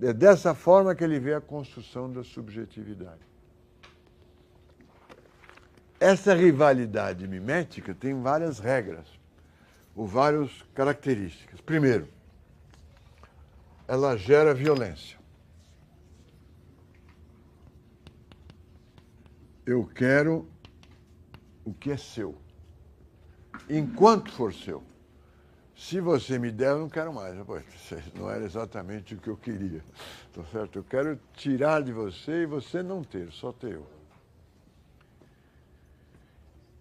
É dessa forma que ele vê a construção da subjetividade. Essa rivalidade mimética tem várias regras, ou várias características. Primeiro, ela gera violência. Eu quero o que é seu, enquanto for seu. Se você me der, eu não quero mais. Não era exatamente o que eu queria. Tá certo? Eu quero tirar de você e você não ter, só ter eu.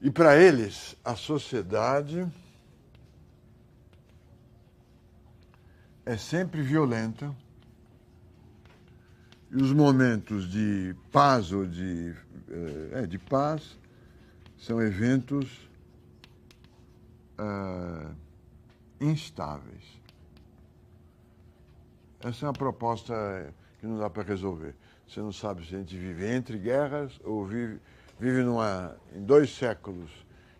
E para eles, a sociedade é sempre violenta e os momentos de paz ou de paz são eventos instáveis. Essa é uma proposta que não dá para resolver. Você não sabe se a gente vive entre guerras ou vive em 2 séculos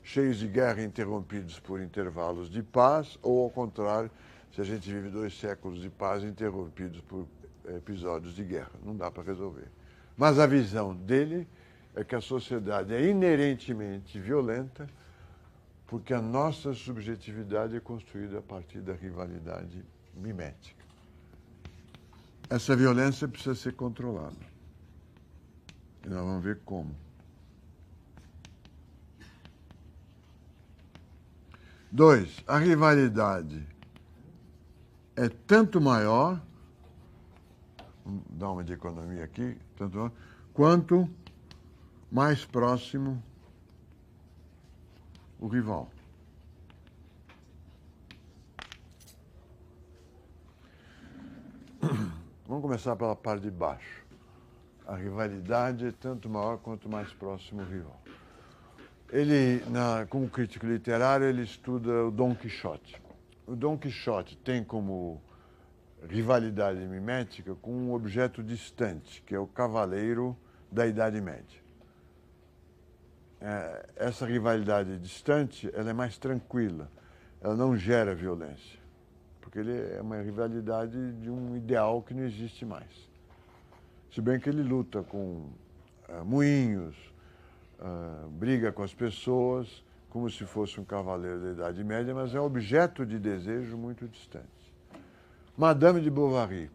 cheios de guerra interrompidos por intervalos de paz, ou ao contrário, se a gente vive 2 séculos de paz interrompidos por episódios de guerra. Não dá para resolver. Mas a visão dele é que a sociedade é inerentemente violenta porque a nossa subjetividade é construída a partir da rivalidade mimética. Essa violência precisa ser controlada. E nós vamos ver como. 2, a rivalidade é tanto maior, vamos dar uma de economia aqui, tanto maior, quanto mais próximo o rival. Vamos começar pela parte de baixo. A rivalidade é tanto maior quanto mais próximo o rival. Ele, como crítico literário, ele estuda o Dom Quixote. O Dom Quixote tem como rivalidade mimética com um objeto distante, que é o cavaleiro da Idade Média. Essa rivalidade distante, ela é mais tranquila, ela não gera violência, porque ele é uma rivalidade de um ideal que não existe mais. Se bem que ele luta com moinhos, briga com as pessoas, como se fosse um cavaleiro da Idade Média, mas é um objeto de desejo muito distante. Madame de Bovary,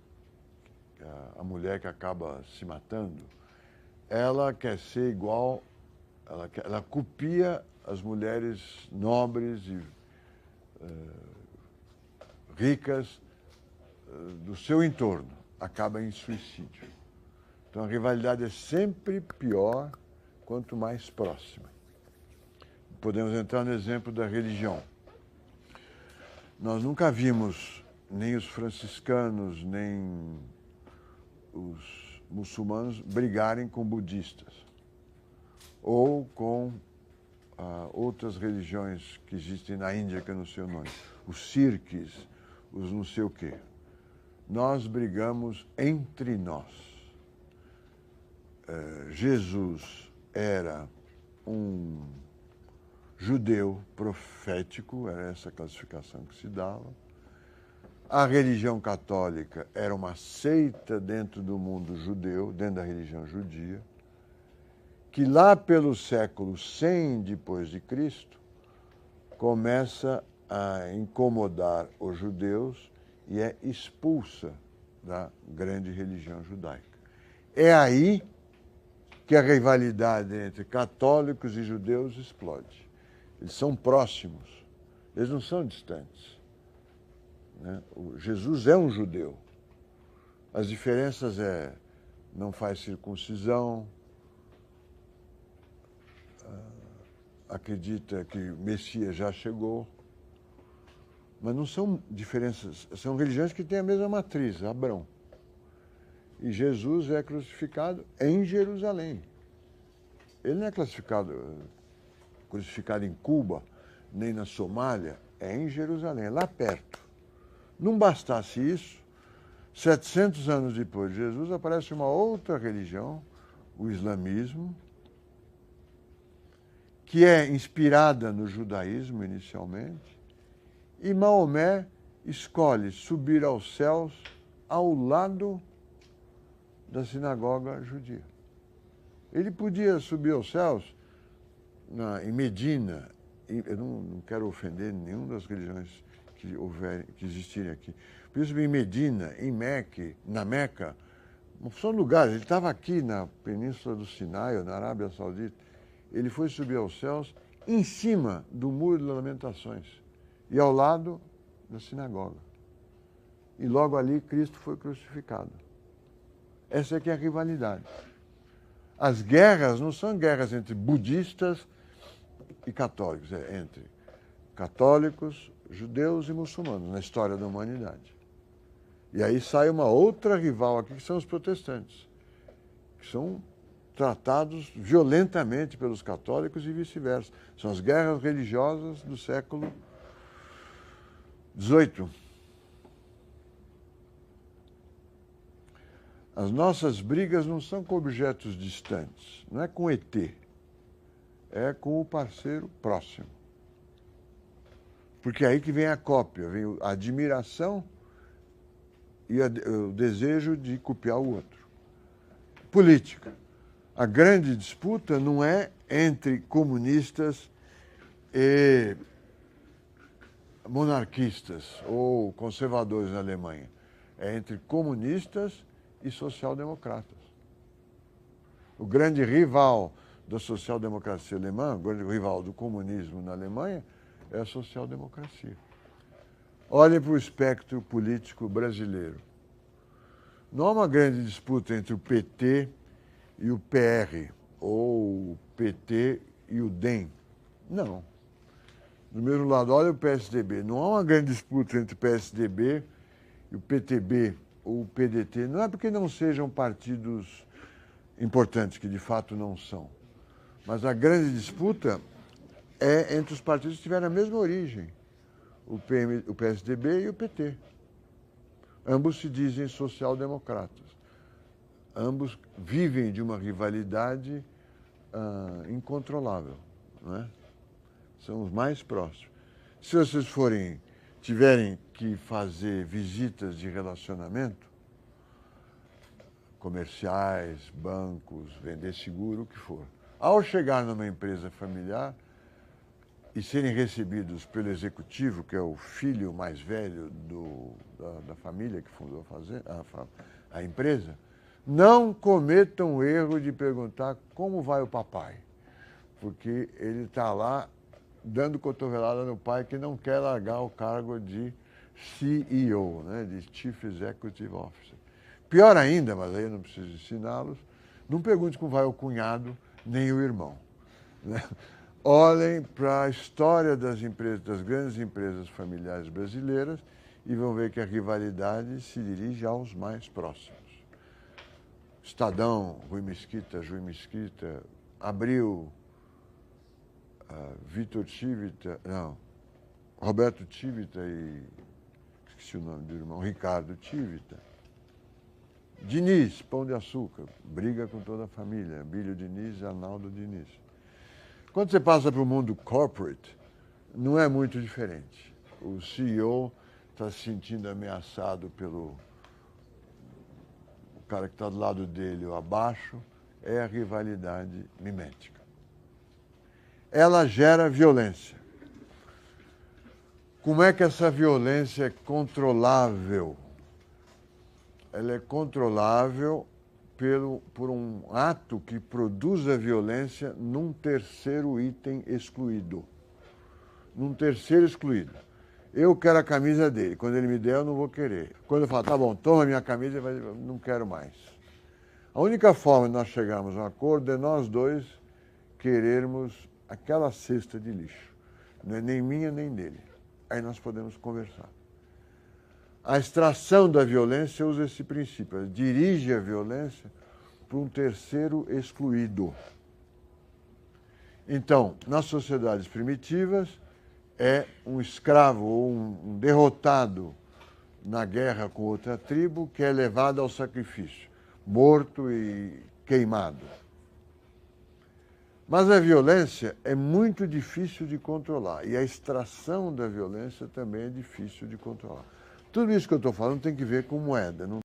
a mulher que acaba se matando, ela quer ser igual, ela copia as mulheres nobres e ricas do seu entorno, acaba em suicídio. Então a rivalidade é sempre pior quanto mais próxima. Podemos entrar no exemplo da religião. Nós nunca vimos nem os franciscanos, nem os muçulmanos brigarem com budistas ou com outras religiões que existem na Índia, que eu não sei o nome, os Sikhs, os não sei o quê. Nós brigamos entre nós. Jesus era um judeu profético, era essa classificação que se dava. A religião católica era uma seita dentro do mundo judeu, dentro da religião judia, que lá pelo século 100 depois de Cristo começa a incomodar os judeus e é expulsa da grande religião judaica. É aí que a rivalidade entre católicos e judeus explode. Eles são próximos, eles não são distantes. Né? Jesus é um judeu. As diferenças não faz circuncisão, acredita que o Messias já chegou, mas não são diferenças, são religiões que têm a mesma matriz, Abrão. E Jesus é crucificado em Jerusalém. Ele não é crucificado em Cuba, nem na Somália, é em Jerusalém, lá perto. Não bastasse isso, 700 anos depois de Jesus, aparece uma outra religião, o islamismo, que é inspirada no judaísmo inicialmente, e Maomé escolhe subir aos céus ao lado da sinagoga judia. Ele podia subir aos céus em Medina, eu não quero ofender nenhuma das religiões que existirem aqui. Podia subir em Medina, na Meca, são lugares. Ele estava aqui na Península do Sinai, ou na Arábia Saudita. Ele foi subir aos céus em cima do Muro das Lamentações e ao lado da sinagoga. E logo ali Cristo foi crucificado. Essa é que é a rivalidade. As guerras não são guerras entre budistas e católicos, é entre católicos, judeus e muçulmanos na história da humanidade. E aí sai uma outra rival aqui, que são os protestantes, que são tratados violentamente pelos católicos e vice-versa. São as guerras religiosas do século XVIII. As nossas brigas não são com objetos distantes, não é com ET, é com o parceiro próximo. Porque é aí que vem a cópia, vem a admiração e o desejo de copiar o outro. Política. A grande disputa não é entre comunistas e monarquistas ou conservadores na Alemanha. É entre comunistas e social-democratas. O grande rival da social-democracia alemã, o grande rival do comunismo na Alemanha, é a social-democracia. Olhem para o espectro político brasileiro. Não há uma grande disputa entre o PT e o PR, ou o PT e o DEM. Não. Do mesmo lado, olha o PSDB. Não há uma grande disputa entre o PSDB e o PTB ou o PDT. Não é porque não sejam partidos importantes, que de fato não são. Mas a grande disputa é entre os partidos que tiveram a mesma origem, o PSDB e o PT. Ambos se dizem social-democratas. Ambos vivem de uma rivalidade incontrolável, não é? São os mais próximos. Se vocês tiverem que fazer visitas de relacionamento, comerciais, bancos, vender seguro, o que for. Ao chegar numa empresa familiar e serem recebidos pelo executivo, que é o filho mais velho da família que fundou a empresa, não cometam o erro de perguntar como vai o papai, porque ele está lá dando cotovelada no pai que não quer largar o cargo de CEO, né, de Chief Executive Officer. Pior ainda, mas aí eu não preciso ensiná-los, não pergunte como vai o cunhado nem o irmão, né? Olhem para a história das grandes empresas familiares brasileiras e vão ver que a rivalidade se dirige aos mais próximos. Estadão, Rui Mesquita, Abril, Roberto Tivita e, esqueci o nome do irmão, Ricardo Tivita. Diniz, Pão de Açúcar, briga com toda a família, Bílio Diniz e Arnaldo Diniz. Quando você passa para o mundo corporate, não é muito diferente. O CEO está se sentindo ameaçado pelo cara que está do lado dele ou abaixo, é a rivalidade mimética. Ela gera violência. Como é que essa violência é controlável? Ela é controlável por um ato que produz a violência num terceiro item excluído. Num terceiro excluído. Eu quero a camisa dele. Quando ele me der, eu não vou querer. Quando eu falo, tá bom, toma minha camisa, eu não quero mais. A única forma de nós chegarmos a um acordo é nós dois querermos aquela cesta de lixo. Não é nem minha, nem dele. Aí nós podemos conversar. A extração da violência usa esse princípio. Ela dirige a violência para um terceiro excluído. Então, nas sociedades primitivas, é um escravo ou um derrotado na guerra com outra tribo que é levado ao sacrifício, morto e queimado. Mas a violência é muito difícil de controlar e a extração da violência também é difícil de controlar. Tudo isso que eu estou falando tem que ver com moeda. Não